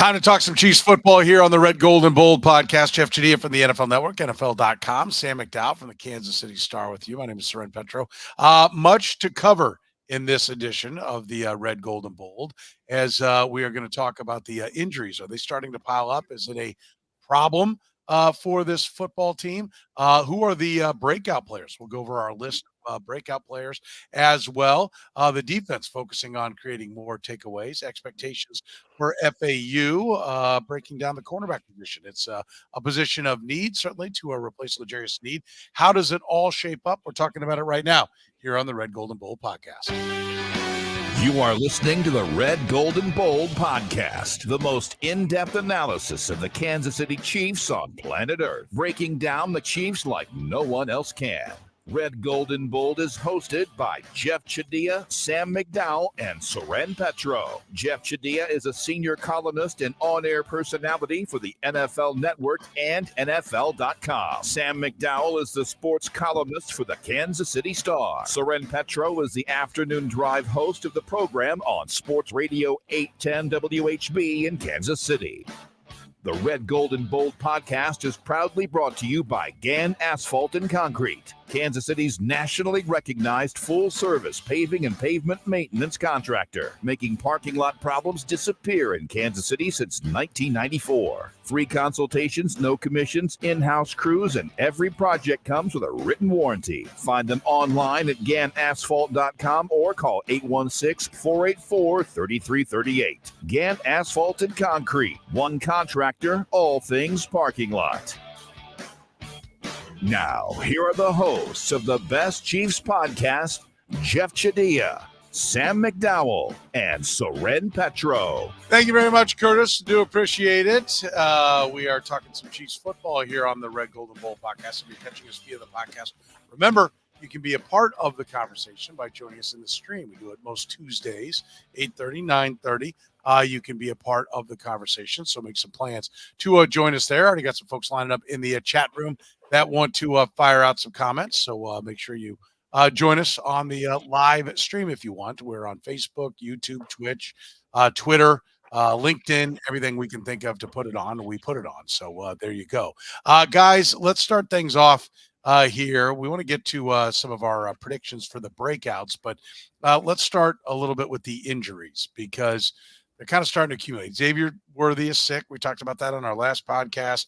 Time to talk some Chiefs football here on the Red, Gold, and Bold podcast. Jeffri Chadiha from the NFL Network, NFL.com. Sam McDowell from the Kansas City Star with you. My name is Soren Petro. Much to cover in this edition of the Red, Gold, and Bold, as we are going to talk about the injuries. Are they starting to pile up? Is it a problem for this football team? Who are the breakout players? We'll go over our list of breakout players as well. The defense focusing on creating more takeaways, expectations for FAU, breaking down the cornerback position. It's a position of need, certainly, to replace L'Jarius Sneed. How does it all shape up? We're talking about it right now here on the Red, Gold, and Bold podcast. You are listening to the Red, Gold, and Bold podcast, the most in-depth analysis of the Kansas City Chiefs on planet Earth, breaking down the Chiefs like no one else can. Red, Gold, and Bold is hosted by Jeffri Chadiha, Sam McDowell, and Soren Petro. Jeffri Chadiha is a senior columnist and on-air personality for the NFL Network and NFL.com. Sam McDowell is the sports columnist for the Kansas City Star. Soren Petro is the afternoon drive host of the program on Sports Radio 810 WHB in Kansas City. The Red, Gold, and Bold podcast is proudly brought to you by Gann Asphalt and Concrete, Kansas City's nationally recognized full-service paving and pavement maintenance contractor, making parking lot problems disappear in Kansas City since 1994. Free consultations, no commissions, in-house crews, and every project comes with a written warranty. Find them online at GannAsphalt.com or call 816-484-3338. Gann Asphalt and Concrete, one contractor, all things parking lot. Now, here are the hosts of the Best Chiefs podcast, Jeffri Chadiha, Sam McDowell, and Soren Petro. Thank you very much, Curtis. Do appreciate it. We are talking some Chiefs football here on the Red, Gold, and Bold podcast. If you're catching us via the podcast, remember, you can be a part of the conversation by joining us in the stream. We do it most Tuesdays, 8:30, 9:30. You can be a part of the conversation, so make some plans to join us there. I already got some folks lining up in the chat room that want to fire out some comments, so make sure you join us on the live stream if you want. We're on Facebook, YouTube, Twitch, Twitter, LinkedIn, everything we can think of to put it on, we put it on. So there you go. Guys, let's start things off here. We want to get to some of our predictions for the breakouts, but let's start a little bit with the injuries because they're kind of starting to accumulate. Xavier Worthy is sick. We talked about that on our last podcast.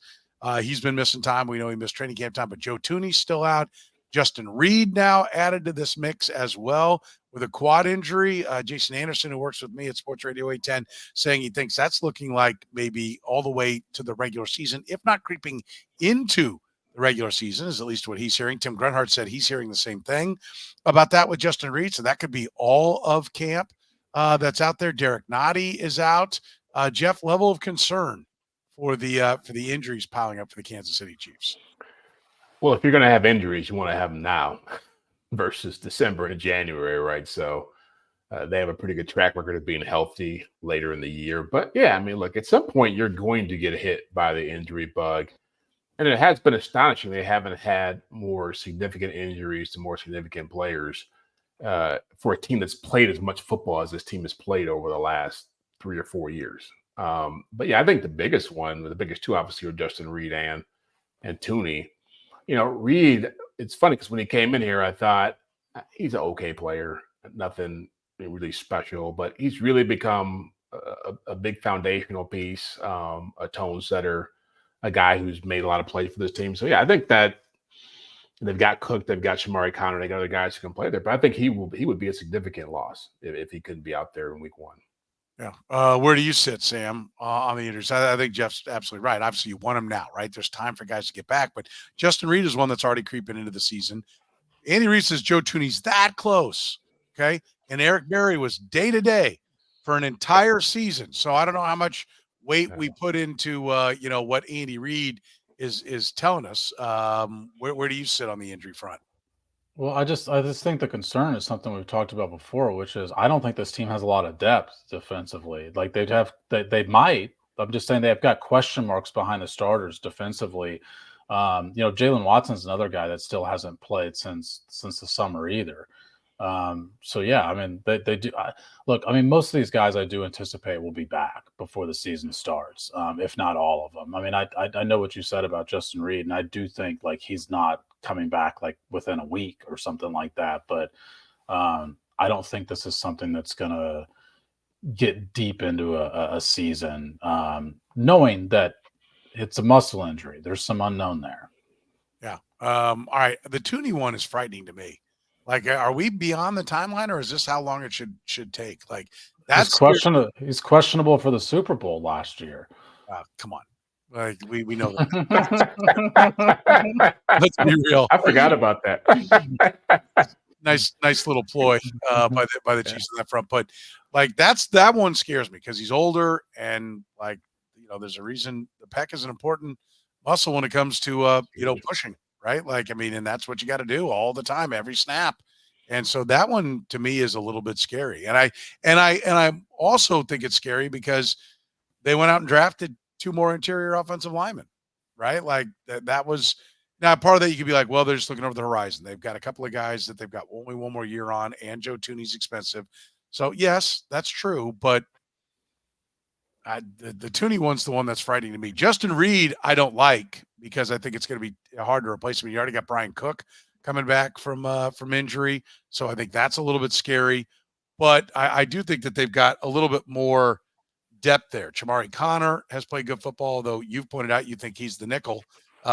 He's been missing time. We know he missed training camp time, but Joe Thuney's still out. Justin Reed now added to this mix as well with a quad injury. Jason Anderson, who works with me at Sports Radio 810, saying he thinks that's looking like maybe all the way to the regular season, if not creeping into the regular season, is at least what he's hearing. Tim Grunhard said he's hearing the same thing about that with Justin Reed. So that could be all of camp that's out there. Derek Nottie is out. Jeff, level of concern for the injuries piling up for the Kansas City Chiefs. Well, if you're going to have injuries, you want to have them now versus December and January, right? So they have a pretty good track record of being healthy later in the year. But, yeah, I mean, look, at some point you're going to get hit by the injury bug. And it has been astonishing they haven't had more significant injuries to more significant players for a team that's played as much football as this team has played over the last 3 or 4 years. But, yeah, I think the biggest two obviously are Justin Reed and Thuney. You know, Reed, it's funny because when he came in here, I thought he's an okay player, nothing really special, but he's really become a big foundational piece, a tone setter, a guy who's made a lot of plays for this team. So, yeah, I think that they've got Cook, they've got Shamari Conner, they got other guys who can play there, but I think he would be a significant loss if he couldn't be out there in week one. Yeah. Where do you sit, Sam, on the injuries? I think Jeff's absolutely right. Obviously, you want him now, right? There's time for guys to get back, but Justin Reed is one that's already creeping into the season. Andy Reid says Joe Thuney's that close, okay? And Eric Berry was day-to-day for an entire season. So I don't know how much weight we put into, what Andy Reid is telling us. Where do you sit on the injury front? Well, I just think the concern is something we've talked about before, which is I don't think this team has a lot of depth defensively. Like they might. I'm just saying they've got question marks behind the starters defensively. Jalen Watson's another guy that still hasn't played since the summer either. So yeah, I mean, they do. Look, I mean, most of these guys I do anticipate will be back before the season starts, if not all of them. I mean, I know what you said about Justin Reed, and I do think like he's not coming back like within a week or something like that. But I don't think this is something that's gonna get deep into a season, knowing that it's a muscle injury. There's some unknown there. Yeah. All right. The Tooney one is frightening to me. Like, are we beyond the timeline, or is this how long it should take? Like, that's He's questionable for the Super Bowl last year. come on. Like, we know that. Let's be real. I forgot about that. Nice little ploy by the Chiefs on that front. But like that one scares me because he's older and like there's a reason the pec is an important muscle when it comes to pushing, right? Like, I mean, and that's what you got to do all the time, every snap. And so that one to me is a little bit scary. And I also think it's scary because they went out and drafted 2 more interior offensive linemen, right? Like that was now part of that. You could be like, well, they're just looking over the horizon. They've got a couple of guys that they've got only one more year on, and Joe Tooney's expensive. So yes, that's true. But the Tooney one's the one that's frightening to me. Justin Reed, I don't like because I think it's going to be hard to replace him. You already got Brian Cook coming back from injury, so I think that's a little bit scary. But I do think that they've got a little bit more depth there. Chamari Connor has played good football, though you've pointed out you think he's the nickel,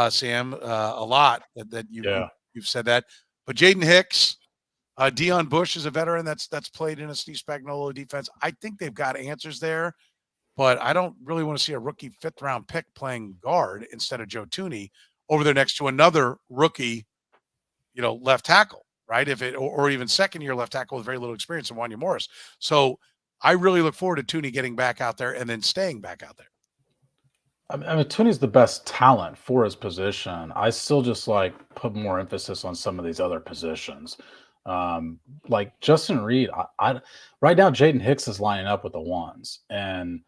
Sam, a lot that you've said that. But Jaden Hicks, Deion Bush is a veteran that's played in a Steve Spagnuolo defense. I think they've got answers there. But I don't really want to see a rookie 5th-round pick playing guard instead of Joe Tooney over there next to another rookie, left tackle, right? Or even second-year left tackle with very little experience in Wanya Morris. So I really look forward to Tooney getting back out there and then staying back out there. I mean, Tooney's the best talent for his position. I still just put more emphasis on some of these other positions. Like Justin Reed, I right now Jaden Hicks is lining up with the ones, and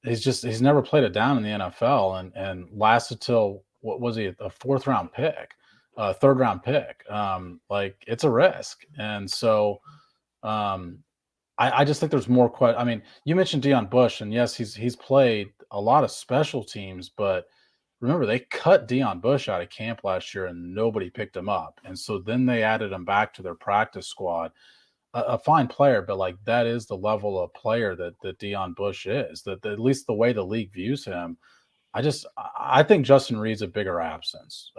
he's never played it down in the NFL and lasted till what was he, a 4th-round pick, 3rd-round pick. Like it's a risk. And so I just think there's more I mean, you mentioned Deion Bush, and yes, he's played a lot of special teams, but remember they cut Deion Bush out of camp last year and nobody picked him up. And so then they added him back to their practice squad. A fine player, but that is the level of player that Deion Bush is. That at least the way the league views him, I think Justin Reed's a bigger absence.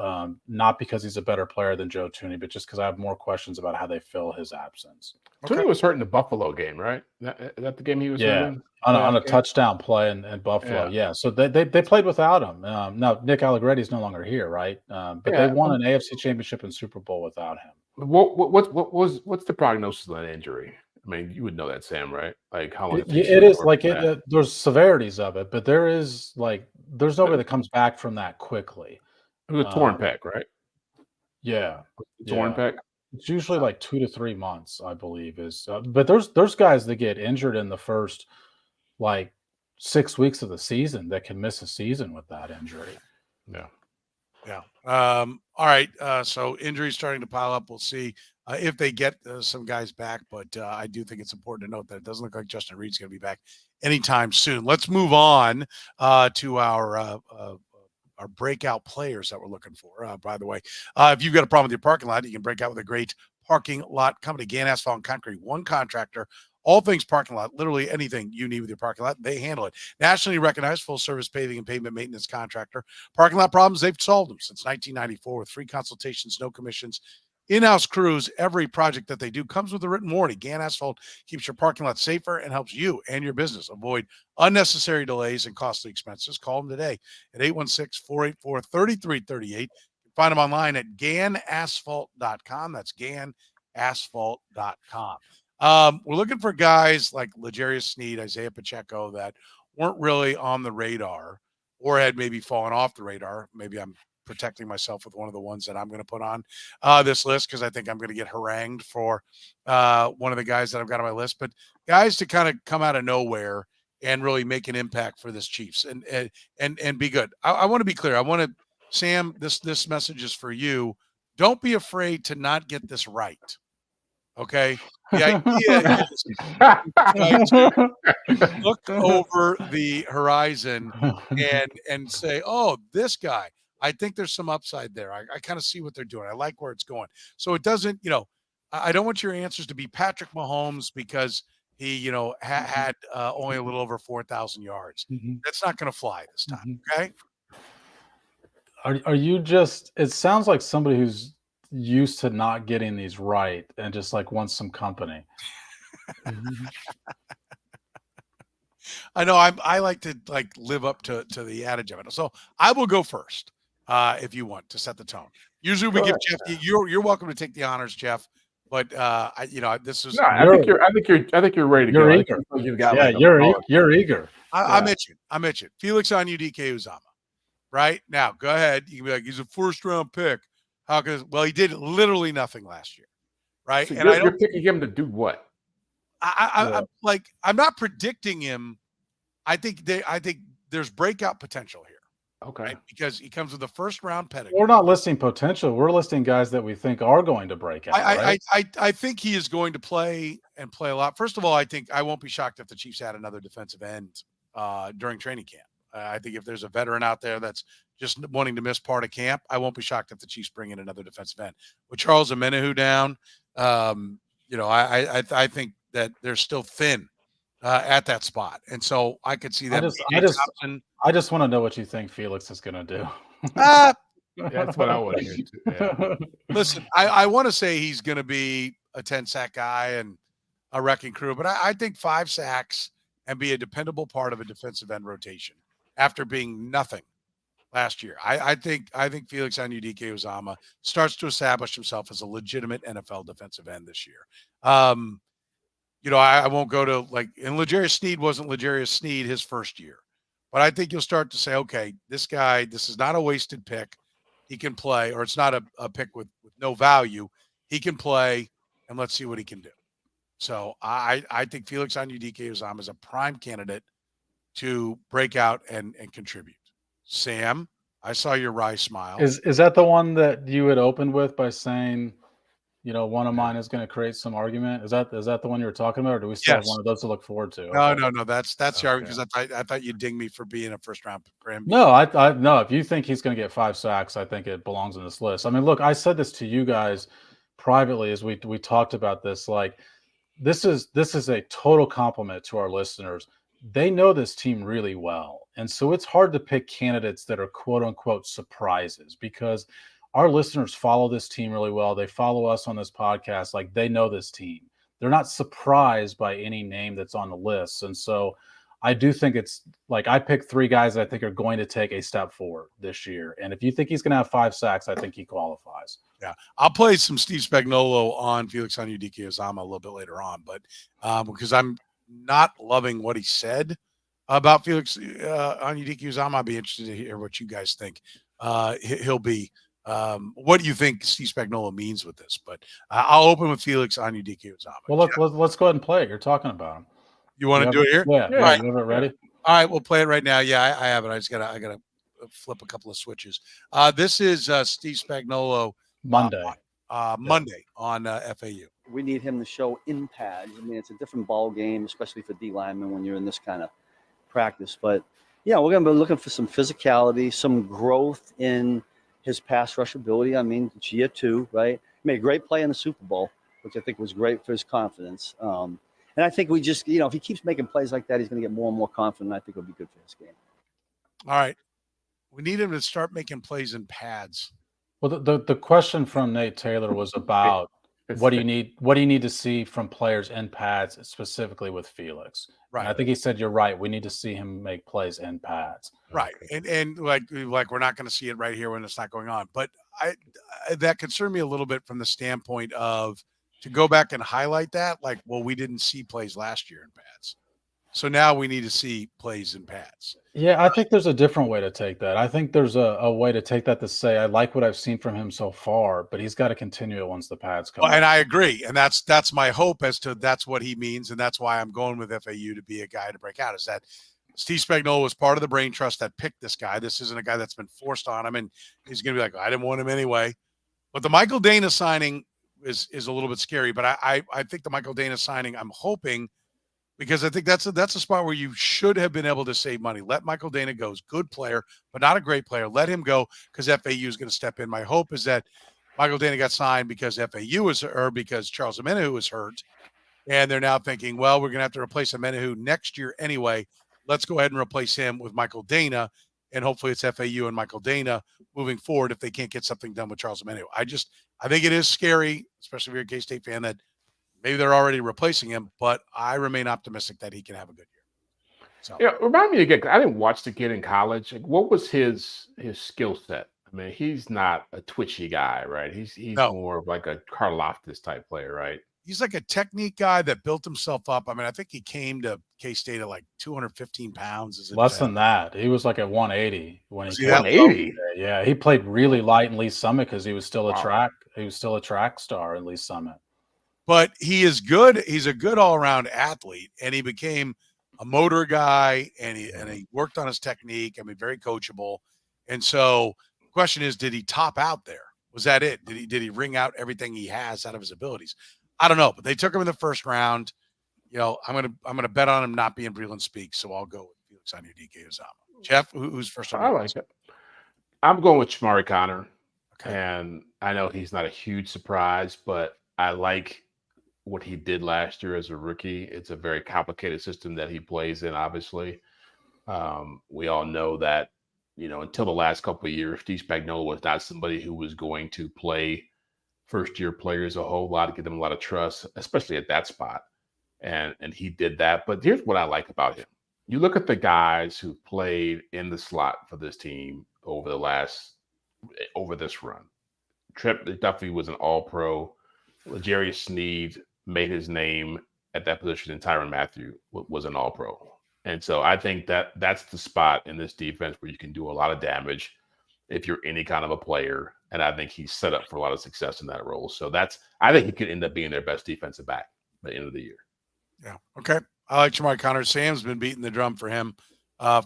Not because he's a better player than Joe Tooney, but just because I have more questions about how they fill his absence. Okay. Tooney was hurt in the Buffalo game, right? Is that the game he was hurt in? On a touchdown play in Buffalo. Yeah. So they played without him. Now Nick Allegretti's no longer here, right? But they won an AFC Championship and Super Bowl without him. What's the prognosis of that injury? I mean, you would know that, Sam, right? Like how long it is like there's severities of it, but there's nobody that comes back from that quickly. It was a torn pec, right? Yeah, torn pec. It's usually 2 to 3 months, I believe. But there's guys that get injured in the first 6 weeks of the season that can miss a season with that injury. Yeah. Yeah. All right. So injuries starting to pile up. We'll see if they get some guys back. But I do think it's important to note that it doesn't look like Justin Reed's going to be back anytime soon. Let's move on to our breakout players that we're looking for. By the way, if you've got a problem with your parking lot, you can break out with a great parking lot company, Gann Asphalt and Concrete. One contractor. All things parking lot, literally anything you need with your parking lot, they handle it. Nationally recognized full-service paving and pavement maintenance contractor. Parking lot problems, they've solved them since 1994 with free consultations, no commissions, in-house crews. Every project that they do comes with a written warranty. Gann Asphalt keeps your parking lot safer and helps you and your business avoid unnecessary delays and costly expenses. Call them today at 816-484-3338. Find them online at GannAsphalt.com. That's GannAsphalt.com. We're looking for guys like L'Jarius Sneed, Isiah Pacheco that weren't really on the radar or had maybe fallen off the radar. Maybe I'm protecting myself with one of the ones that I'm going to put on this list because I think I'm going to get harangued for one of the guys that I've got on my list. But guys to kind of come out of nowhere and really make an impact for this Chiefs and be good. I want to be clear. Sam, this message is for you. Don't be afraid to not get this right. Okay. The idea is to look over the horizon and say, oh, this guy, I think there's some upside there. I kind of see what they're doing. I like where it's going. So it doesn't, I don't want your answers to be Patrick Mahomes because he, had only a little over 4,000 yards. That's not going to fly this time. Okay. Are you just? It sounds like somebody who's used to not getting these right and just like wants some company. I know I like to live up to the adage of it. So I will go first if you want to set the tone. Usually we give Jeff. You're welcome to take the honors, Jeff. But this is. No, I think you're ready to You're go. eager. You've got you're eager. I'm itching. Felix Anudike-Uzomah. Right now, go ahead. You can be like, he's a first-round pick. How can? Well, he did literally nothing last year, right? So and you're picking him to do what? I'm not predicting him. I think there's breakout potential here. Okay, right? Because he comes with a first-round pedigree. We're not listing potential. We're listing guys that we think are going to break out. I think he is going to play a lot. First of all, I think I won't be shocked if the Chiefs had another defensive end during training camp. I think if there's a veteran out there that's just wanting to miss part of camp, I won't be shocked if the Chiefs bring in another defensive end. With Charles Omenihu down, I think that they're still thin at that spot, and so I could see that. I just want to know what you think Felix is going to do. That's what I want to hear too. Yeah. Listen, I want to say he's going to be a 10-sack guy and a wrecking crew, but I think 5 sacks and be a dependable part of a defensive end rotation after being nothing last year. I think Felix Anudike-Uzomah starts to establish himself as a legitimate NFL defensive end this year. I won't go to and L'Jarius Sneed wasn't L'Jarius Sneed his first year, but I think you'll start to say, okay, this is not a wasted pick. He can play, or it's not a pick with no value. He can play, and let's see what he can do. So I think Felix Anudike-Uzomah is a prime candidate to break out and contribute. Sam, I saw your wry smile. Is that the one that you had opened with by saying, one of mine is going to create some argument? Is that the one you were talking about, or do we still have one of those to look forward to? No. That's the argument, because I thought you'd ding me for being a first round for him. No, no. If you think he's going to get 5 sacks, I think it belongs in this list. I mean, look, I said this to you guys privately as we talked about this. Like, this is a total compliment to our listeners. They know this team really well. And so it's hard to pick candidates that are quote unquote surprises, because our listeners follow this team really well. They follow us on this podcast. Like, they know this team. They're not surprised by any name that's on the list. And so I do think it's like, I picked 3 guys that I think are going to take a step forward this year. And if you think he's going to have 5 sacks, I think he qualifies. Yeah. I'll play some Steve Spagnuolo on Felix Anudike-Uzomah a little bit later on, but because I'm not loving what he said about Felix Anudike-Uzomah, I'll be interested to hear what you guys think. He'll be what do you think Steve Spagnuolo means with this? But I'll open with Felix Anudike-Uzomah. Well, let's go ahead and play it. You're talking about him. You want to do it here? Yeah. All right. You have it ready? All right, we'll play it right now. Yeah, I have it. I gotta flip a couple of switches. This is Steve Spagnuolo Monday on FAU. We need him to show in pads. I mean, it's a different ball game, especially for D linemen when you're in this kind of practice. But yeah, we're going to be looking for some physicality, some growth in his pass rush ability. I mean, it's year 2, right? Made a great play in the Super Bowl, which I think was great for his confidence. And I think we just, if he keeps making plays like that, he's going to get more and more confident. I think it'll be good for his game. All right. We need him to start making plays in pads. Well, the question from Nate Taylor was about what do you need to see from players in pads, specifically with Felix. Right. And I think he said, you're right. We need to see him make plays in pads. Right. And like we're not going to see it right here when it's not going on. But that concerned me a little bit from the standpoint of, to go back and highlight that, we didn't see plays last year in pads. So now we need to see plays in pads. Yeah, I think there's a different way to take that. I think there's a way to take that to say, I like what I've seen from him so far, but he's got to continue it once the pads come. And I agree. And that's my hope as to that's what he means. And that's why I'm going with FAU to be a guy to break out, is that Steve Spagnuolo was part of the brain trust that picked this guy. This isn't a guy that's been forced on him. And he's going to be like, I didn't want him anyway. But the Michael Dana signing is a little bit scary. But I think the Michael Dana signing, I'm hoping, because I think that's a spot where you should have been able to save money. Let Michael Dana go. He's a good player, but not a great player. Let him go because FAU is going to step in. My hope is that Michael Dana got signed because FAU was, or because Charles Omenihu was hurt. And they're now thinking, well, we're going to have to replace Omenihu next year anyway. Let's go ahead and replace him with Michael Dana. And hopefully it's FAU and Michael Dana moving forward if they can't get something done with Charles Omenihu. I think it is scary, especially if you're a K-State fan, that maybe they're already replacing him, but I remain optimistic that he can have a good year. So, yeah, remind me again, 'cause I didn't watch the kid in college. Like, what was his skill set? I mean, he's not a twitchy guy, right? He's No. more of like a Karlaftis type player, right? He's like a technique guy that built himself up. I mean, I think he came to K-State at like 215 pounds. As a Less defender. than that. He was like at 180 when he Was he came. that low? 180. Yeah, he played really light in Lee Summit because he was still a Wow. track. He was still a track star in Lee Summit. But he is good. He's a good all-around athlete, and he became a motor guy, and he worked on his technique. I mean, very coachable. And so the question is, did he top out there? Was that it? Did he wring out everything he has out of his abilities? I don't know, but they took him in the first round. You know, I'm gonna bet on him not being Breland Speaks, so I'll go with Felix Anudike-Uzomah. Jeff, who's first on I your like list? it. I'm going with Shamari Connor. Okay. And I know he's not a huge surprise, but I like what he did last year as a rookie. It's a very complicated system that he plays in, obviously. We all know that, until the last couple of years, Steve Spagnuolo was not somebody who was going to play first-year players a whole lot, to give them a lot of trust, especially at that spot. And he did that. But here's what I like about him. You look at the guys who played in the slot for this team over this run. Tripp Duffy was an all-pro. L'Jarius Sneed made his name at that position, and Tyrann Mathieu was an all-pro. And so I think that's the spot in this defense where you can do a lot of damage if you're any kind of a player. And I think he's set up for a lot of success in that role. So I think he could end up being their best defensive back at the end of the year. Yeah. Okay. I like Shamari Connor. Sam's been beating the drum for him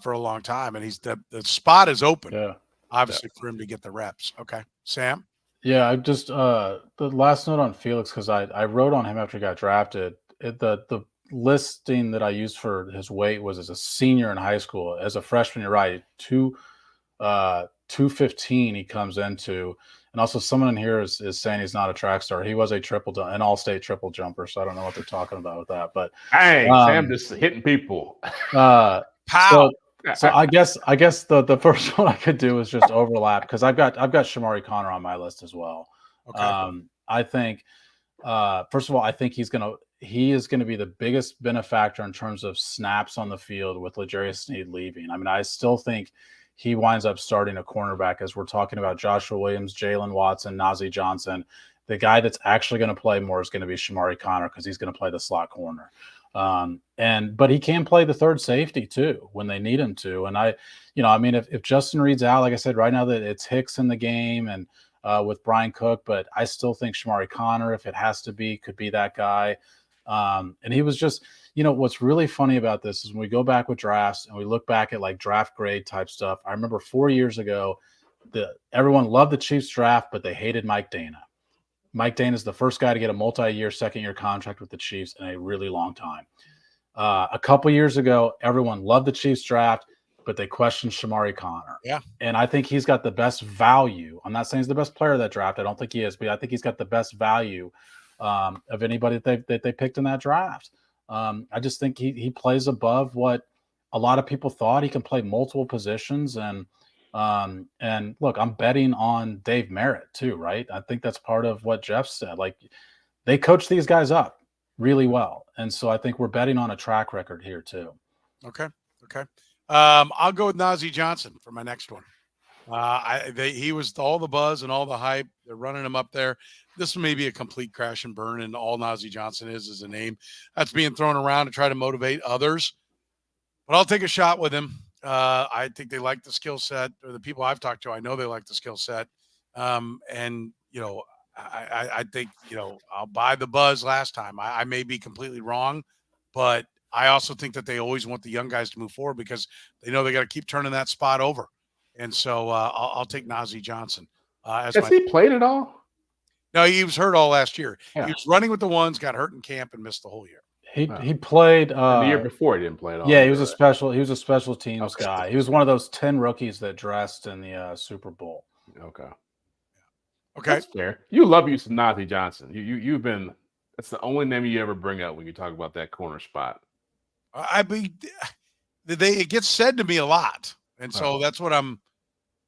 for a long time, and the spot is open. Yeah. Obviously for him to get the reps. Okay. Sam? Yeah, I just the last note on Felix, because I wrote on him after he got drafted. The listing that I used for his weight was as a senior in high school. As a freshman, you're right, 215 he comes into. And also someone in here is saying he's not a track star. He was an all-state triple jumper, so I don't know what they're talking about with that. But hey, Sam just hitting people. Pow. So I guess the first one I could do is just overlap, because I've got Shamari Connor on my list as well. Okay. I think first of all, I think he is gonna be the biggest benefactor in terms of snaps on the field with L'Jarius Sneed leaving. I mean, I still think he winds up starting a cornerback, as we're talking about Joshua Williams, Jalen Watson, Nazeeh Johnson. The guy that's actually going to play more is going to be Shamari Connor, because he's going to play the slot corner. But he can play the third safety too when they need him to. And if Justin Reed's out, like I said, right now that it's Hicks in the game and with Brian Cook, but I still think Shamari Connor, if it has to be, could be that guy. And he was just, what's really funny about this is when we go back with drafts and we look back at like draft grade type stuff. I remember 4 years ago, everyone loved the Chiefs draft, but they hated Mike Dana. Mike Dana is the first guy to get a multi-year, second-year contract with the Chiefs in a really long time. A couple years ago, everyone loved the Chiefs draft, but they questioned Shamari Connor. Yeah. And I think he's got the best value. I'm not saying he's the best player of that draft. I don't think he is, but I think he's got the best value of anybody that they picked in that draft. I just think he plays above what a lot of people thought. He can play multiple positions, and look, I'm betting on Dave Merritt too, right? I think that's part of what Jeff said. Like, they coach these guys up really well, and so I think we're betting on a track record here too. Okay. I'll go with Nazeeh Johnson for my next one. He was all the buzz and all the hype. They're running him up there. This may be a complete crash and burn, and all Nazeeh Johnson is a name that's being thrown around to try to motivate others. But I'll take a shot with him. I think they like the skill set, or the people I've talked to, I know they like the skill set. I think, I'll buy the buzz last time. I may be completely wrong, but I also think that they always want the young guys to move forward because they know they got to keep turning that spot over. And so I'll take Nazeeh Johnson. Has he played at all? No, he was hurt all last year. Yeah. He was running with the ones, got hurt in camp, and missed the whole year. He played And the year before he didn't play at all. Yeah, he either, was right? he was a special teams guy. He was one of those 10 rookies that dressed in the Super Bowl. Okay. Okay. That's fair. You love you some Najee Johnson. You've been that's the only name you ever bring up when you talk about that corner spot. It gets said to me a lot. And so that's what I'm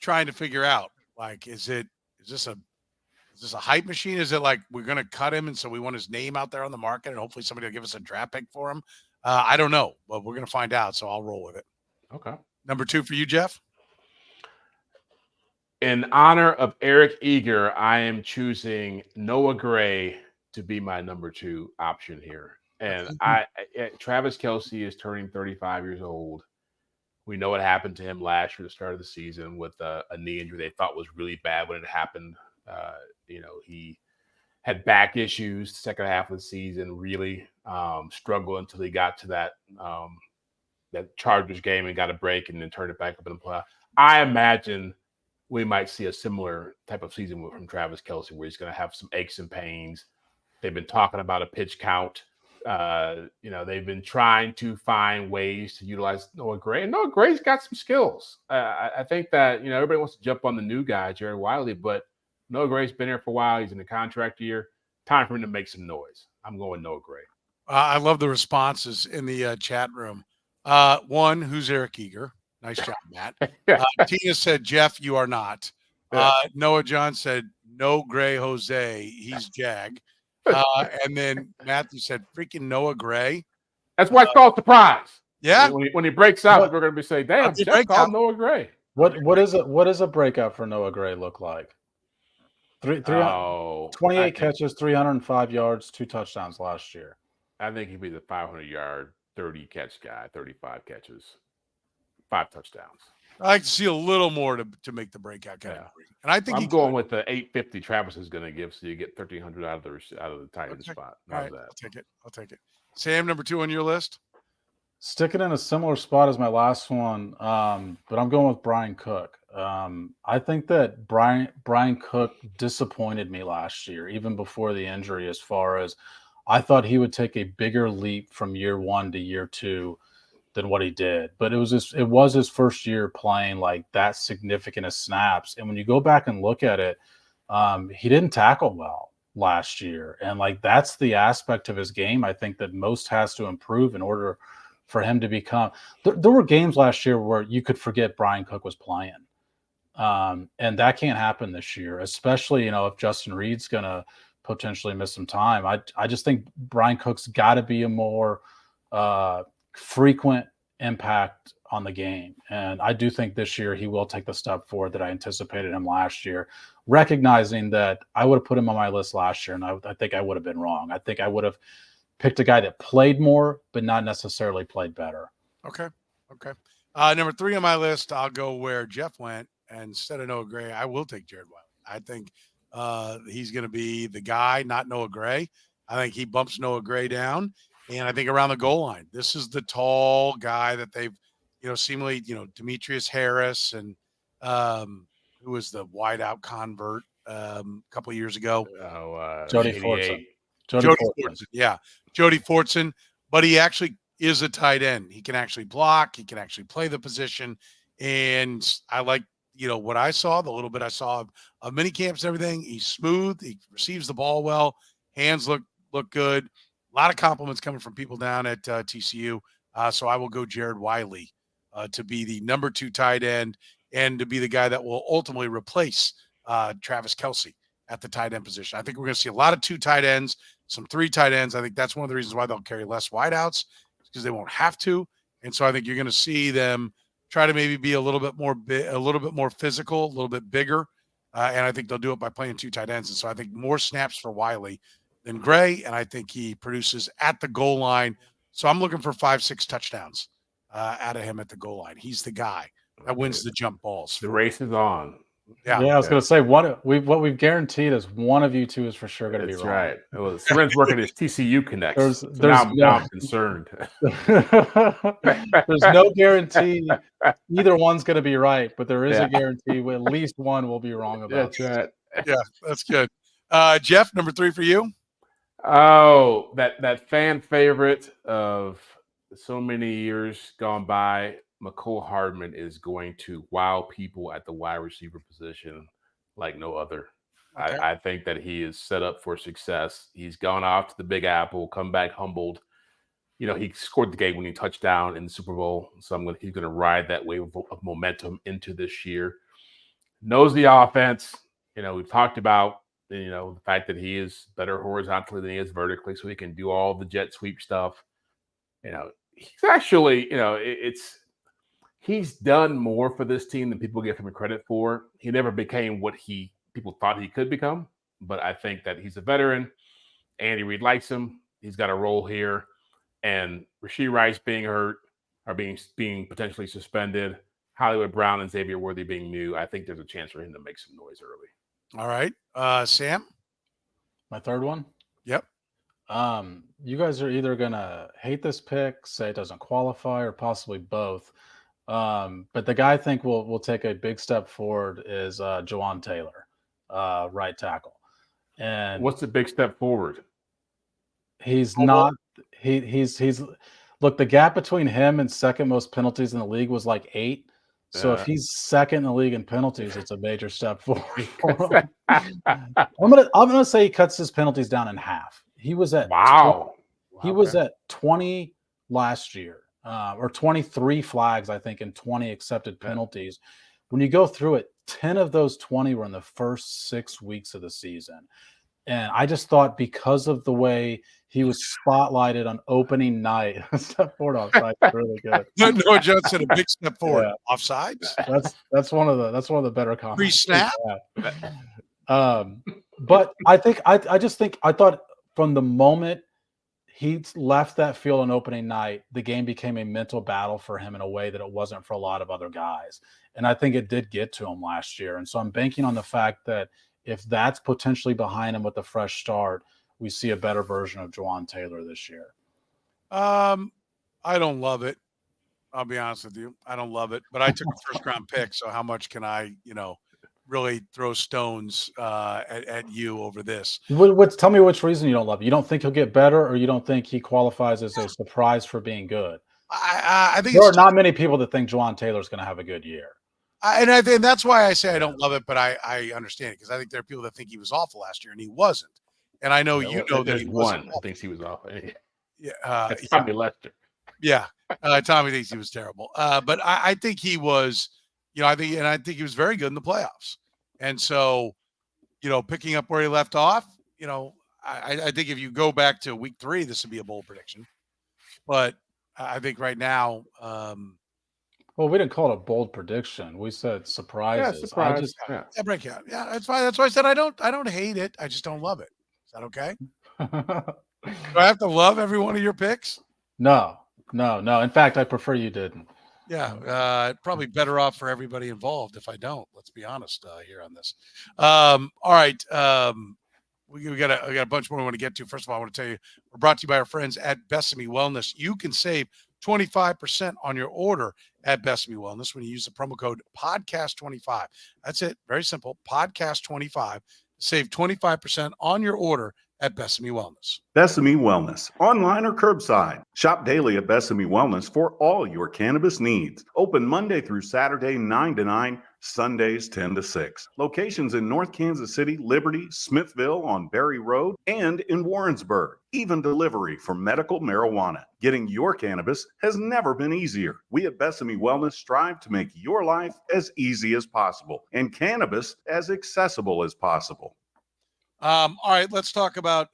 trying to figure out. Like, is this a hype machine? Is it like we're going to cut him and so we want his name out there on the market and hopefully somebody will give us a draft pick for him? I don't know, but we're going to find out. So I'll roll with it. Okay. Number 2 for you, Jeff? In honor of Eric Eager, I am choosing Noah Gray to be my number 2 option here. And Travis Kelce is turning 35 years old. We know what happened to him last year at the start of the season with a knee injury they thought was really bad when it happened. He had back issues the second half of the season, really struggled until he got to that Chargers game and got a break and then turned it back up in the playoff. I imagine we might see a similar type of season from Travis Kelce where he's going to have some aches and pains. They've been talking about a pitch count. They've been trying to find ways to utilize Noah Gray. And Noah Gray's got some skills. I think that, everybody wants to jump on the new guy, Jared Wiley, but Noah Gray's been here for a while. He's in the contract year. Time for him to make some noise. I'm going Noah Gray. I love the responses in the chat room. One, who's Eric Eager? Nice job, Matt. Tina said, Jeff, you are not. Noah John said, no Gray Jose. He's Jag. And then Matthew said, freaking Noah Gray. That's why it's called surprise. Yeah. When he breaks out, we're going to be saying, damn, Jeff called Noah Gray. What is a breakout for Noah Gray look like? 28 catches, 305 yards, 2 touchdowns last year. I think he'd be the 500-yard, 30-catch guy, 35 catches, 5 touchdowns. I like to see a little more to make the breakout category. And I think I'm going with the 850 Travis is going to give, so you get 1,300 out of the tight end spot. All right, I'll take it. Sam, number 2 on your list? Sticking in a similar spot as my last one, but I'm going with Brian Cook. I think that Brian Cook disappointed me last year, even before the injury, as far as I thought he would take a bigger leap from year 1 to year 2 than what he did. But it was his first year playing like that significant of snaps. And when you go back and look at it, he didn't tackle well last year. And like that's the aspect of his game I think that most has to improve in order for him to become there were games last year where you could forget Brian Cook was playing. And that can't happen this year, especially, if Justin Reed's going to potentially miss some time. I just think Brian Cook's got to be a more frequent impact on the game. And I do think this year he will take the step forward that I anticipated him last year, recognizing that I would have put him on my list last year, and I think I would have been wrong. I think I would have picked a guy that played more, but not necessarily played better. Okay. Number 3 on my list, I'll go where Jeff went. And instead of Noah Gray, I will take Jared Wiley. I think he's going to be the guy, not Noah Gray. I think he bumps Noah Gray down. And I think around the goal line, this is the tall guy that they've, seemingly, Demetrius Harris and who was the wideout convert a couple of years ago. Jody Fortson. Yeah. Jody Fortson. But he actually is a tight end. He can actually block. He can actually play the position. And I like, what I saw, the little bit I saw of mini camps and everything. He's smooth. He receives the ball well. Hands look good. A lot of compliments coming from people down at TCU. So I will go Jared Wiley to be the number 2 tight end and to be the guy that will ultimately replace Travis Kelce at the tight end position. I think we're going to see a lot of 2 tight ends, some 3 tight ends. I think that's one of the reasons why they'll carry less wideouts because they won't have to. And so I think you're going to see them try to maybe be a little bit more physical, a little bit bigger. And I think they'll do it by playing 2 tight ends. And so I think more snaps for Wiley than Gray, and I think he produces at the goal line. So I'm looking for 5-6 touchdowns out of him at the goal line. He's the guy that wins the jump balls. The race is on. Yeah, I was going to say what we've guaguaranteed is one of you 2 is for sure going to be wrong. That's right. Well, Soren's working his TCU connects. Now I'm concerned. There's no guarantee either one's going to be right, but there is a guarantee at least one will be wrong about. That's right. Yeah, that's good. Jeff, number 3 for you. Oh, that fan favorite of so many years gone by, McCole Hardman is going to wow people at the wide receiver position like no other. Okay. I think that he is set up for success. He's gone off to the Big Apple, come back humbled. He scored the game-winning touchdown in the Super Bowl, so he's going to ride that wave of momentum into this year. Knows the offense. We've talked about the fact that he is better horizontally than he is vertically, so he can do all the jet sweep stuff. He's actually, he's done more for this team than people give him credit for. He never became what people thought he could become, but I think that he's a veteran. Andy Reid likes him. He's got a role here, and Rashee Rice being hurt or being potentially suspended, Hollywood Brown and Xavier Worthy being new, I think there's a chance for him to make some noise early. All right. Sam? My third one? Yep. You guys are either going to hate this pick, say it doesn't qualify, or possibly both. But the guy I think will take a big step forward is Jawaan Taylor, right tackle. And what's the big step forward? He's not – he's look, the gap between him and second most penalties in the league was like 8. So if he's second in the league in penalties, it's a major step forward for him. I'm gonna say he cuts his penalties down in half. He was at was at 20 last year, or 23 flags, I think, and 20 accepted penalties. When you go through it, 10 of those 20 were in the first 6 weeks of the season. And I just thought because of the way he was spotlighted on opening night, step forward offside is really good. No, Johnson, a big step forward. Yeah. Offsides. That's one of the better comments. Pre-snap. But I thought from the moment he left that field on opening night, the game became a mental battle for him in a way that it wasn't for a lot of other guys. And I think it did get to him last year. And so I'm banking on the fact that if that's potentially behind him with a fresh start, we see a better version of Jawaan Taylor this year. I don't love it. I'll be honest with you. I don't love it. But I took a first-round pick, so how much can I, really throw stones at you over this? Tell me which reason you don't love it. You don't think he'll get better, or you don't think he qualifies as a surprise for being good? I think there are not many people that think Jawaan Taylor's going to have a good year. And I think that's why I say I don't love it, but I understand it, because I think there are people that think he was awful last year and he wasn't. And I know that he wasn't. One thinks he was awful. Yeah, that's probably Lester. Yeah, Tommy thinks he was terrible. But I think he was, I think he was very good in the playoffs. And so, picking up where he left off, I think if you go back to week 3, this would be a bold prediction. But I think right now. Well, we didn't call it a bold prediction. We said surprises. Yeah, surprise. Breakout. Yeah, that's fine. That's why I said I don't hate it. I just don't love it. Is that okay? Do I have to love every one of your picks? No. In fact, I prefer you didn't. Yeah, probably better off for everybody involved if I don't. Let's be honest here on this. All right. We got a bunch more we want to get to. First of all, I want to tell you, we're brought to you by our friends at Besame Wellness. You can save 25% on your order at Besame Wellness when you use the promo code podcast25. That's it. Very simple. Podcast25. Save 25% on your order at Besame Wellness. Besame Wellness, online or curbside. Shop daily at Besame Wellness for all your cannabis needs. Open Monday through Saturday, 9 to 9, Sundays, 10 to 6. Locations in North Kansas City, Liberty, Smithville on Berry Road, and in Warrensburg. Even delivery for medical marijuana. Getting your cannabis has never been easier. We at Besame Wellness strive to make your life as easy as possible and cannabis as accessible as possible. All right, let's talk about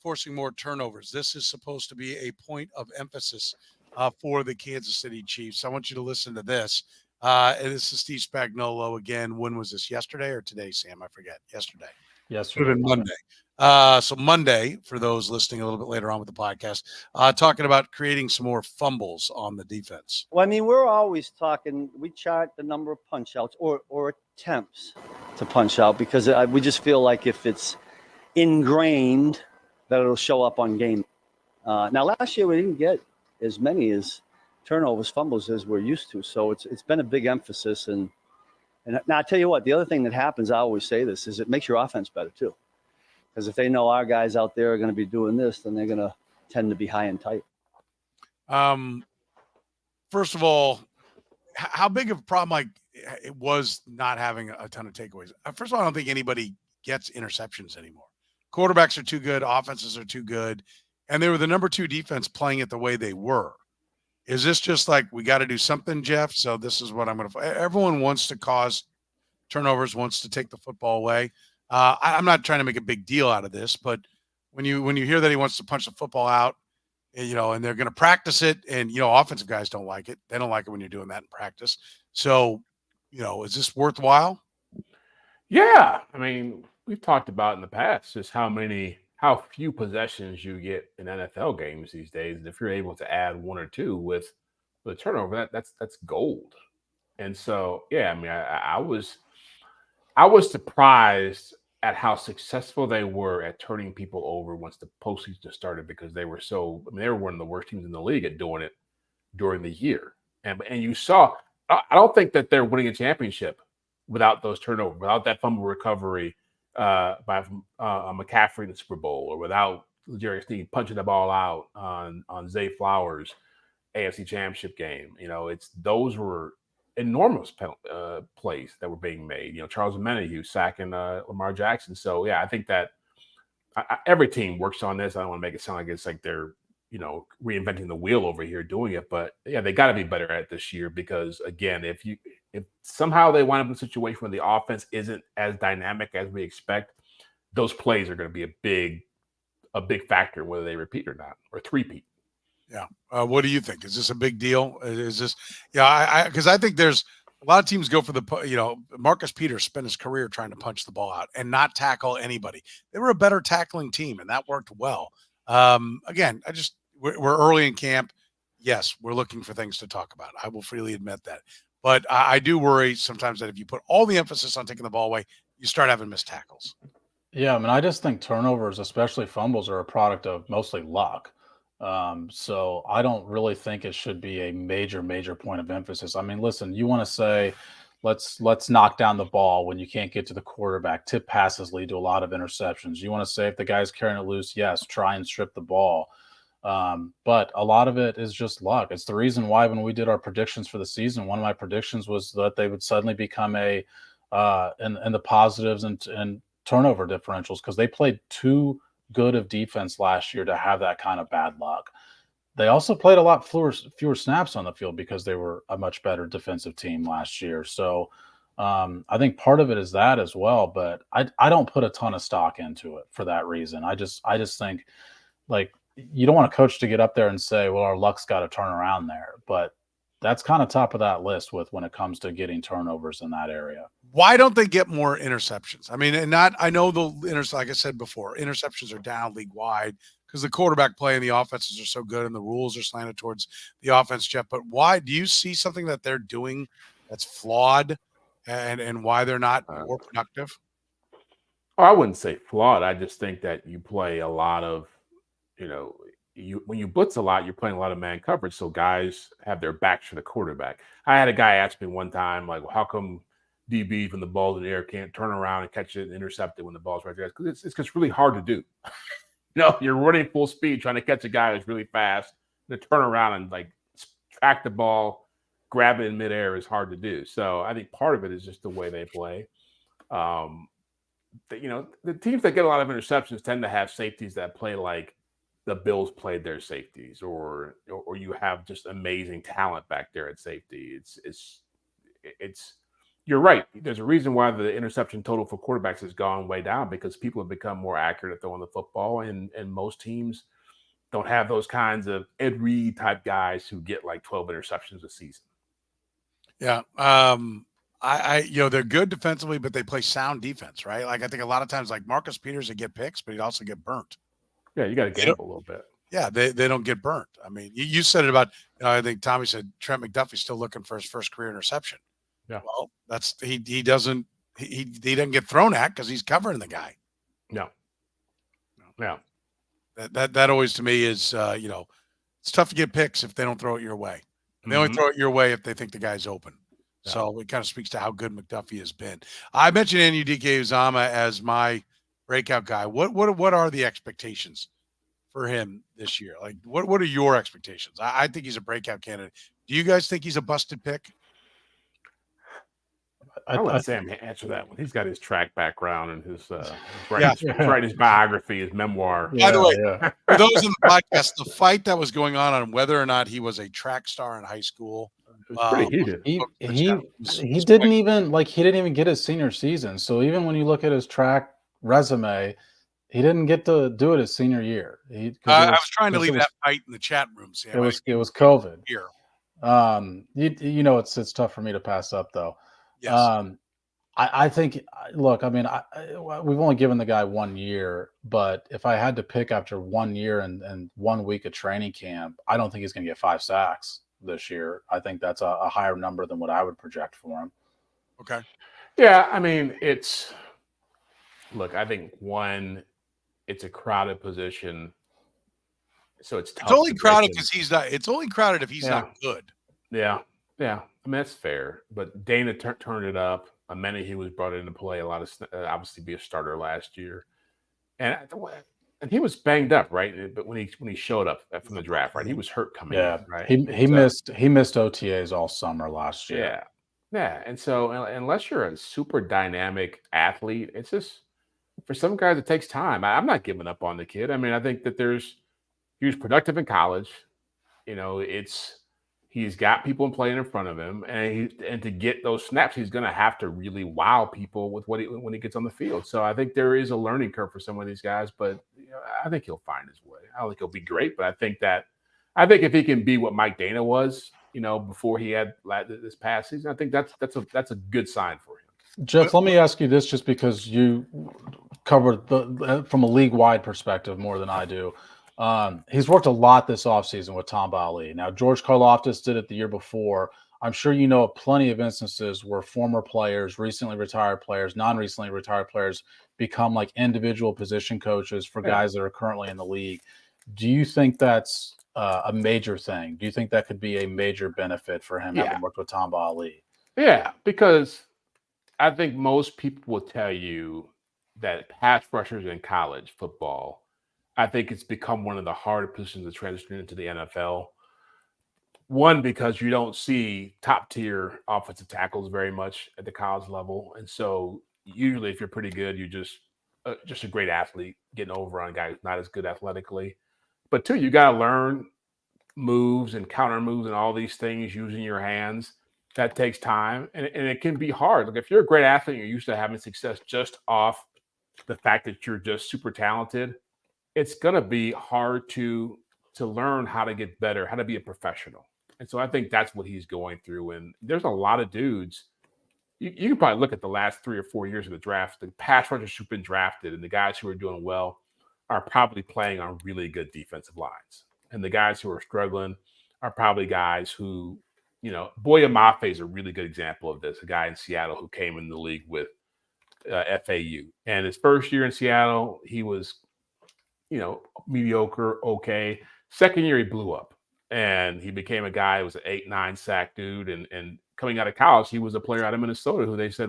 forcing more turnovers. This is supposed to be a point of emphasis for the Kansas City Chiefs. I want you to listen to this. And this is Steve Spagnuolo again. When was this? Yesterday or today, Sam? I forget. Yesterday. Monday. So Monday, for those listening a little bit later on with the podcast, talking about creating some more fumbles on the defense. Well, I mean, we're always talking. We chart the number of punch outs or attempts to punch out because we just feel like if it's ingrained that it'll show up on game. Now, last year we didn't get as many as turnovers, fumbles as we're used to. So it's been a big emphasis. And now I tell you what, the other thing that happens, I always say this, is it makes your offense better too. Because if they know our guys out there are going to be doing this, then they're going to tend to be high and tight. First of all, how big of a problem it was not having a ton of takeaways? First of all, I don't think anybody gets interceptions anymore. Quarterbacks are too good, offenses are too good, and they were the number 2 defense playing it the way they were. Is this just like, we got to do something, Jeff? So this is what I'm going to. Everyone wants to cause turnovers, wants to take the football away. I'm not trying to make a big deal out of this, but when you hear that he wants to punch the football out, and they're going to practice it, and offensive guys don't like it. They don't like it when you're doing that in practice. So, is this worthwhile? Yeah, I mean, we've talked about in the past just how few possessions you get in NFL games these days, and if you're able to add 1 or 2 with a turnover, that's gold. And so, yeah, I mean, I was surprised at how successful they were at turning people over once the postseason started, because they were they were one of the worst teams in the league at doing it during the year. And you saw, I don't think that they're winning a championship without those turnovers, without that fumble recovery by McCaffrey in the Super Bowl, or without L'Jarius Sneed punching the ball out on Zay Flowers' AFC Championship game. Those were enormous plays that were being made. Charles Menahue sacking Lamar Jackson. So yeah, I think that every team works on this. I don't want to make it sound like it's like they're reinventing the wheel over here doing it, but yeah, they got to be better at it this year, because again, if somehow they wind up in a situation where the offense isn't as dynamic as we expect, those plays are going to be a big factor whether they repeat or not, or three-peat. Yeah. What do you think? Is this a big deal? Is this, because I think there's a lot of teams go for Marcus Peters spent his career trying to punch the ball out and not tackle anybody. They were a better tackling team, and that worked well. Again, we're early in camp. Yes, we're looking for things to talk about. I will freely admit that. But I do worry sometimes that if you put all the emphasis on taking the ball away, you start having missed tackles. Yeah, I mean, I just think turnovers, especially fumbles, are a product of mostly luck. So I don't really think it should be a major point of emphasis. I mean, listen, you want to say, let's knock down the ball when you can't get to the quarterback. Tip passes lead to a lot of interceptions. You want to say if the guy's carrying it loose, yes, try and strip the ball. But a lot of it is just luck. It's the reason why when we did our predictions for the season, one of my predictions was that they would suddenly become in the positives and turnover differentials, because they played too good of defense last year to have that kind of bad luck. They also played a lot fewer snaps on the field because they were a much better defensive team last year. So I think part of it is that as well, but I don't put a ton of stock into it for that reason. I just think, like, you don't want a coach to get up there and say, well, our luck's got to turn around there, but that's kind of top of that list when it comes to getting turnovers in that area. Why don't they get more interceptions? I mean, I know like I said before, interceptions are down league wide because the quarterback play and the offenses are so good and the rules are slanted towards the offense, Jeff. But why do you see something that they're doing that's flawed and why they're not more productive? Oh, I wouldn't say flawed. I just think that you play a lot of, when you blitz a lot, you're playing a lot of man coverage, so guys have their backs to the quarterback. I had a guy ask me one time, like, well, how come DBs when the ball's in the air can't turn around and catch it and intercept it when the ball's right there? Because it's just really hard to do. You're running full speed trying to catch a guy that's really fast, and to turn around and like track the ball, grab it in midair is hard to do. So I think part of it is just the way they play. The teams that get a lot of interceptions tend to have safeties that play like the Bills played their safeties, or you have just amazing talent back there at safety. It's you're right. There's a reason why the interception total for quarterbacks has gone way down, because people have become more accurate at throwing the football, and most teams don't have those kinds of Ed Reed type guys who get like 12 interceptions a season. Yeah. They're good defensively, but they play sound defense, right? Like I think a lot of times, like Marcus Peters would get picks, but he'd also get burnt. Yeah, you got to gamble a little bit. Yeah, they don't get burnt. I mean, you said it about, I think Tommy said Trent McDuffie's still looking for his first career interception. Yeah. Well, he doesn't get thrown at because he's covering the guy. No. Yeah. That always to me is, it's tough to get picks if they don't throw it your way. They only throw it your way if they think the guy's open. So it kind of speaks to how good McDuffie has been. I mentioned Anudike-Uzomah as my breakout guy. What are the expectations for him this year? Like, what are your expectations? I think he's a breakout candidate. Do you guys think he's a busted pick? I'll let Sam answer that one. He's got his track background and his writing his biography, his memoir. By the way, for those in the podcast, the fight that was going on whether or not he was a track star in high school. Pretty heated. He didn't even get his senior season. So even when you look at his track resume, he didn't get to do it his senior year. I was trying to leave that fight in the chat room, Sam. It was COVID. Here. You know, it's tough for me to pass up though. Yes. I think. Look, I mean, we've only given the guy 1 year, but if I had to pick after 1 year and 1 week of training camp, I don't think he's going to get 5 sacks this year. I think that's a higher number than what I would project for him. Okay. Yeah, I mean, I think it's a crowded position, so it's tough. It's only crowded because he's not. It's only crowded if he's not good. Yeah. I mean, that's fair. But Dana turned it up. He was brought into play a lot of obviously be a starter last year, and he was banged up, right? But when he showed up from the draft, right, he was hurt coming in, right? He missed OTAs all summer last year. Yeah, and so unless you're a super dynamic athlete, it's just for some guys it takes time. I'm not giving up on the kid. I mean, I think that he was productive in college. You know, he's got people playing in front of him, and to get those snaps, he's going to have to really wow people with when he gets on the field. So I think there is a learning curve for some of these guys, but I think he'll find his way. I don't think he'll be great, but I think if he can be what Mike Dana was, before he had this past season, I think that's a good sign for him. Jeff, let me ask you this, just because you covered from a league-wide perspective more than I do. He's worked a lot this offseason with Tamba Ali. Now, George Karlaftis did it the year before. I'm sure you know plenty of instances where former players, recently retired players, non-recently retired players become like individual position coaches for guys that are currently in the league. Do you think that's a major thing? Do you think that could be a major benefit for him having worked with Tamba Ali? Yeah, because I think most people will tell you that pass rushers in college football, I think it's become one of the harder positions to transition into the NFL. One, because you don't see top-tier offensive tackles very much at the college level. And so usually if you're pretty good, you're just a great athlete getting over on a guy who's not as good athletically. But two, you got to learn moves and counter moves and all these things using your hands. That takes time, and it can be hard. Like if you're a great athlete and you're used to having success just off the fact that you're just super talented, it's going to be hard to learn how to get better, how to be a professional. And so I think that's what he's going through. And there's a lot of dudes. You can probably look at the last 3 or 4 years of the draft. The pass rushers who've been drafted and the guys who are doing well are probably playing on really good defensive lines. And the guys who are struggling are probably guys who, Boya Mafe is a really good example of this, a guy in Seattle who came in the league with FAU. And his first year in Seattle, he was mediocre, okay. Second year, he blew up, and he became a guy who was an 8-9 sack dude. And coming out of college, he was a player out of Minnesota who they said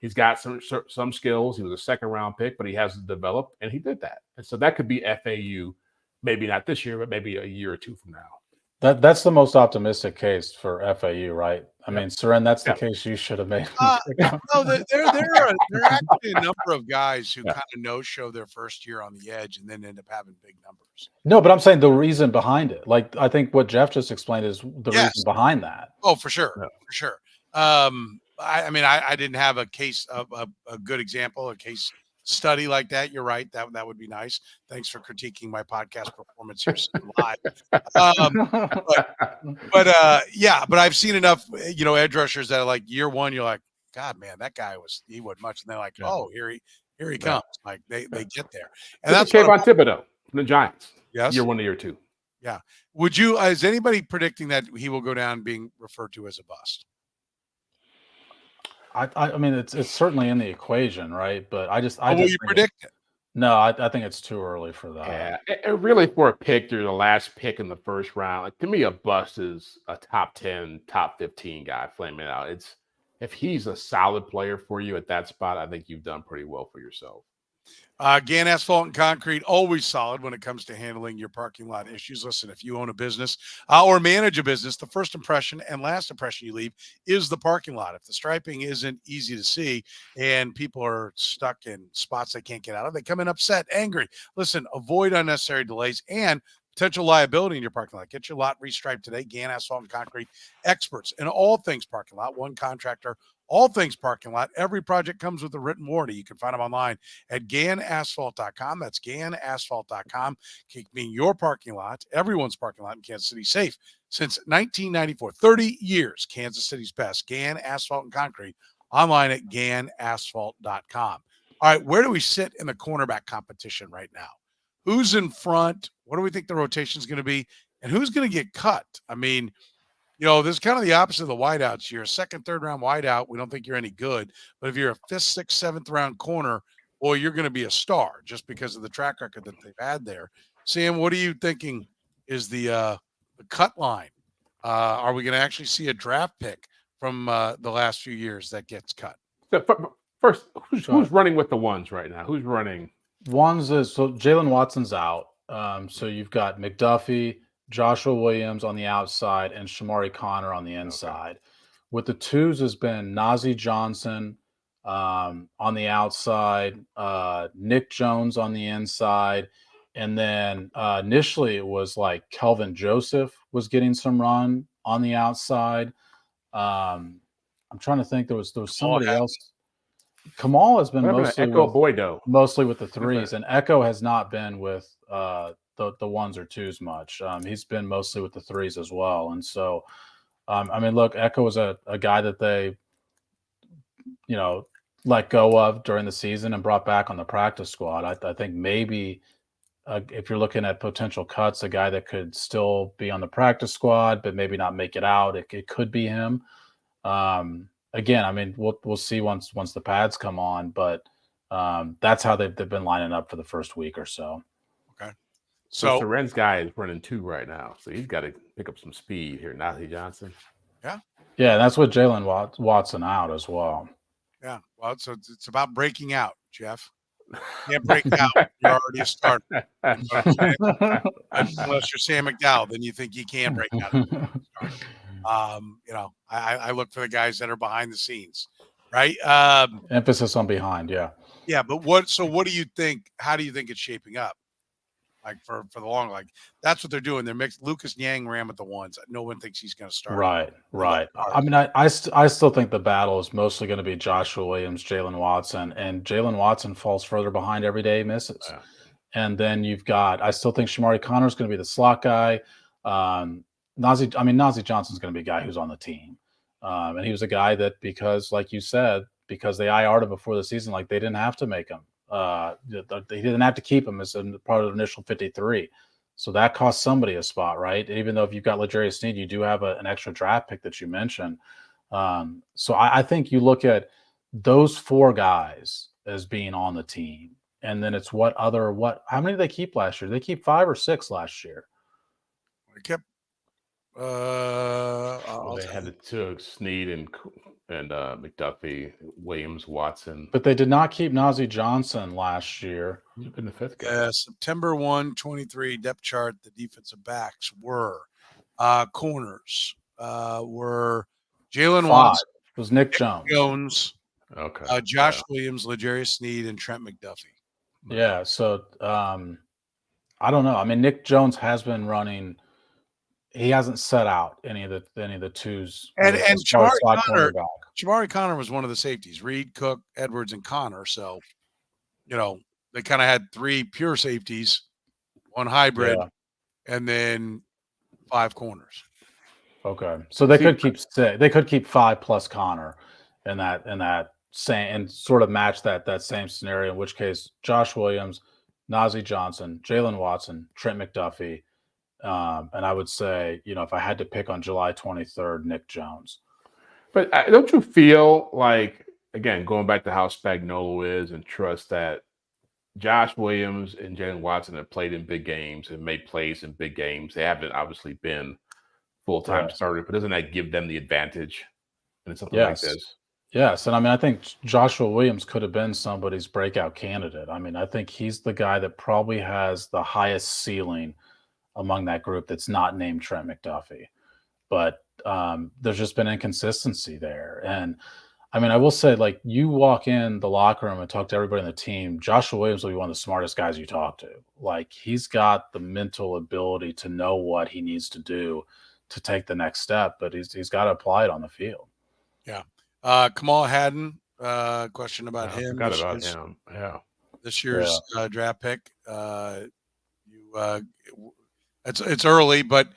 he's got some skills. He was a second-round pick, but he hasn't developed, and he did that. And so that could be FAU, maybe not this year, but maybe a year or two from now. That's the most optimistic case for FAU, right? I mean, Soren, that's the case you should have made. No, there are actually a number of guys who kind of no-show their first year on the edge and then end up having big numbers. No, but I'm saying the reason behind it. Like, I think what Jeff just explained is the reason behind that. Oh, for sure. For sure. I didn't have a case of a good example, a case study like that. You're right. That would be nice. Thanks for critiquing my podcast performance here live. But I've seen enough, edge rushers that are like year one, you're like, God, man, that guy he wasn't much. And they're like, oh, here he comes. Like they get there. And that's Kayvon Thibodeau from the Giants. Yes. Year 1 to year 2. Yeah. Is anybody predicting that he will go down being referred to as a bust? I mean, it's certainly in the equation, right? But will you predict it? No, I think it's too early for that. Yeah, really for a pick, they're the last pick in the first round. Like, to me, a bust is a top 10, top 15 guy flaming out. If he's a solid player for you at that spot, I think you've done pretty well for yourself. Gann Asphalt and Concrete, always solid when it comes to handling your parking lot issues. Listen, if you own a business or manage a business, the first impression and last impression you leave is the parking lot. If the striping isn't easy to see and people are stuck in spots they can't get out of, they come in upset, angry. Listen, avoid unnecessary delays and potential liability in your parking lot. Get your lot restriped today. Gann Asphalt and Concrete, experts in all things parking lot, one contractor, all things parking lot. Every project comes with a written warranty. You can find them online at GannAsphalt.com. That's GannAsphalt.com. Keeping your parking lot, everyone's parking lot in Kansas City, safe since 1994. 30 years, Kansas City's best. Gann Asphalt and Concrete, online at GannAsphalt.com. All right, where do we sit in the cornerback competition right now? Who's in front? What do we think the rotation is going to be? And who's going to get cut? I mean, this is kind of the opposite of the wideouts. You're a second, third round wideout. We don't think you're any good. But if you're a fifth, sixth, seventh round corner, boy, you're going to be a star just because of the track record that they've had there. Sam, what are you thinking is the cut line? Are we going to actually see a draft pick from the last few years that gets cut? So first, who's running with the ones right now? Who's running? Ones is so Jalen Watson's out. So you've got McDuffie, Joshua Williams on the outside, and Shamari Connor on the inside. Okay. With the twos has been Nazeeh Johnson on the outside, Nick Jones on the inside, and then initially it was like Kelvin Joseph was getting some run on the outside. I'm trying to think. There was somebody else. Kamal has been mostly with the threes, and Echo has not been with the ones or twos much. He's been mostly with the threes as well. And so, look, Echo was a guy that they, let go of during the season and brought back on the practice squad. I think maybe if you're looking at potential cuts, a guy that could still be on the practice squad, but maybe not make it out, it could be him. Again, we'll see once the pads come on, but that's how they've been lining up for the first week or so. Okay. So Soren's guy is running 2 right now, so he's got to pick up some speed here. Nazeeh Johnson. Yeah, that's what Jalen Watson out as well. Yeah, well, it's about breaking out, Jeff. You can't break out. You're already a starter. You know unless you're Sam McDowell, then you think you can break out. I look for the guys that are behind the scenes, right? Emphasis on behind, yeah. Yeah, but what do you think? How do you think it's shaping up? Like for the long, like that's what they're doing. They're mixed. Lucas Yang ran with the ones. No one thinks he's going to start. Right. I still think the battle is mostly going to be Joshua Williams, Jalen Watson, and Jalen Watson falls further behind every day he misses. Yeah. And then I still think Shamari Connor is going to be the slot guy. Nazeeh Johnson's going to be a guy who's on the team. And he was a guy that like you said, because they IR'd him before the season, like they didn't have to make him. They didn't have to keep him as a part of the initial 53. So that cost somebody a spot, right? Even though if you've got L'Jarius Sneed, you do have an extra draft pick that you mentioned. So I think you look at those 4 guys as being on the team. And then it's how many did they keep last year? They keep 5 or 6 last year. We kept they had the 2, Sneed and McDuffie, Williams, Watson. But they did not keep Nazeeh Johnson last year. He's been the 5th guy. September 1, 23 depth chart. The defensive backs were corners were Jalen Watson. It was Nick Jones. Okay. Josh Williams, L'Jarius Sneed, and Trent McDuffie. Yeah. So I don't know. Nick Jones has been running. He hasn't set out any of the twos. And Shamari Connor was one of the safeties. Reed, Cook, Edwards, and Connor. So, they kind of had 3 pure safeties, 1 hybrid, and then 5 corners. Okay, so they could keep 6. They could keep 5 plus Connor, in that same, and sort of match that same scenario. In which case, Josh Williams, Nazeeh Johnson, Jalen Watson, Trent McDuffie. And I would say, if I had to pick on July 23rd, Nick Jones. But don't you feel like, again, going back to how Spagnuolo is and trust that Josh Williams and Jalen Watson have played in big games and made plays in big games. They haven't obviously been full-time starters, but doesn't that give them the advantage in something like this? Yes, and I mean, I think Joshua Williams could have been somebody's breakout candidate. I mean, I think he's the guy that probably has the highest ceiling among that group that's not named Trent McDuffie. But there's just been inconsistency there. And I mean, I will say, like, you walk in the locker room and talk to everybody on the team, Joshua Williams will be one of the smartest guys you talk to. Like, he's got the mental ability to know what he needs to do to take the next step, but he's got to apply it on the field. Yeah. Kamal Haddon, question about I him. forgot about him. Yeah. This year's draft pick. It's early, but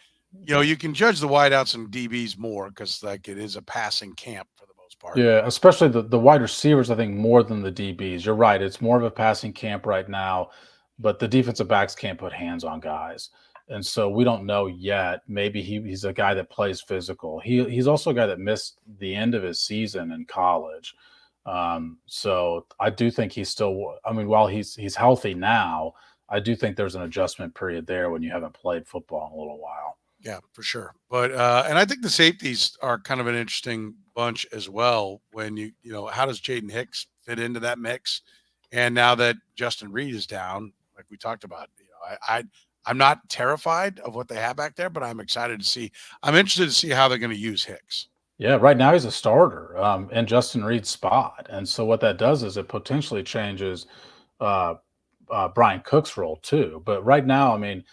you can judge the wideouts and DBs more because like it is a passing camp for the most part. Yeah, especially the wide receivers, I think, more than the DBs. You're right. It's more of a passing camp right now, but the defensive backs can't put hands on guys. And so we don't know yet. Maybe he's a guy that plays physical. He's also a guy that missed the end of his season in college. So I do think he's still, I mean, while he's healthy now, I do think there's an adjustment period there when you haven't played football in a little while. Yeah, for sure. But and I think the safeties are kind of an interesting bunch as well. When how does Jaden Hicks fit into that mix? And now that Justin Reed is down, like we talked about, I'm not terrified of what they have back there, but I'm excited to see. I'm interested to see how they're going to use Hicks. Yeah, right now he's a starter in Justin Reed's spot, and so what that does is it potentially changes Brian Cook's role too. But right now, I mean,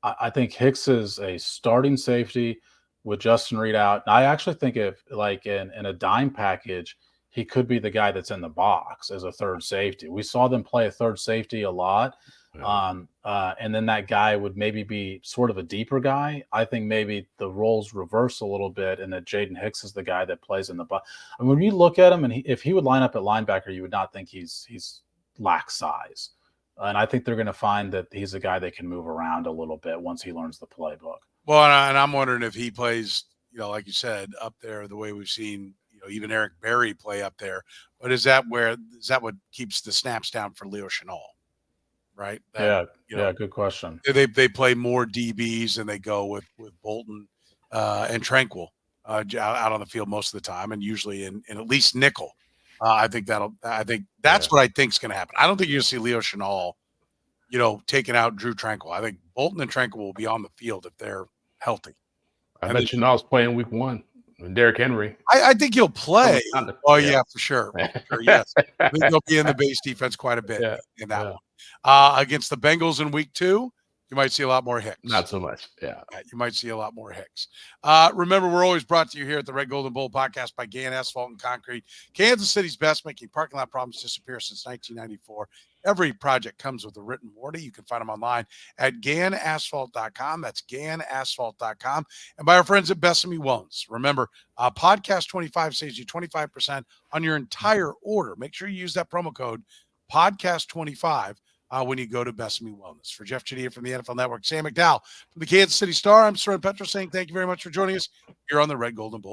I think Hicks is a starting safety with Justin Reed out. And I actually think if like in a dime package, he could be the guy that's in the box as a third safety. We saw them play a third safety a lot. And then that guy would maybe be sort of a deeper guy. I think maybe the roles reverse a little bit and that Jaden Hicks is the guy that plays in the box. I mean, when you look at him and if he would line up at linebacker, you would not think he's lacks size. And I think they're going to find that he's a guy that can move around a little bit once he learns the playbook. Well, and I'm wondering if he plays, like you said, up there the way we've seen, even Eric Berry play up there. But is that what keeps the snaps down for Leo Chenal? Right? Good question. They play more DBs and they go with Bolton and Tranquil out on the field most of the time, and usually in at least nickel. I think that's what I think is going to happen. I don't think you're going to see Leo Chenal, taking out Drew Tranquil. I think Bolton and Tranquil will be on the field if they're healthy. I bet Chenal's playing week 1. And Derrick Henry. I think he'll play. Yeah, for sure. Yes. I think he'll be in the base defense quite a bit in that one. Against the Bengals in week 2, you might see a lot more Hicks. Not so much. Yeah. You might see a lot more Hicks. Remember, we're always brought to you here at the Red Gold and Bold podcast by Gann Asphalt and Concrete. Kansas City's best, making parking lot problems disappear since 1994. Every project comes with a written warranty. You can find them online at GannAsphalt.com. That's GannAsphalt.com. And by our friends at Besame Wellness. Remember, Podcast 25 saves you 25% on your entire order. Make sure you use that promo code Podcast 25 when you go to Besame Wellness. For Jeffri Chadiha from the NFL Network, Sam McDowell from the Kansas City Star, I'm Soren Petro saying thank you very much for joining us here on the Red Gold and Bold.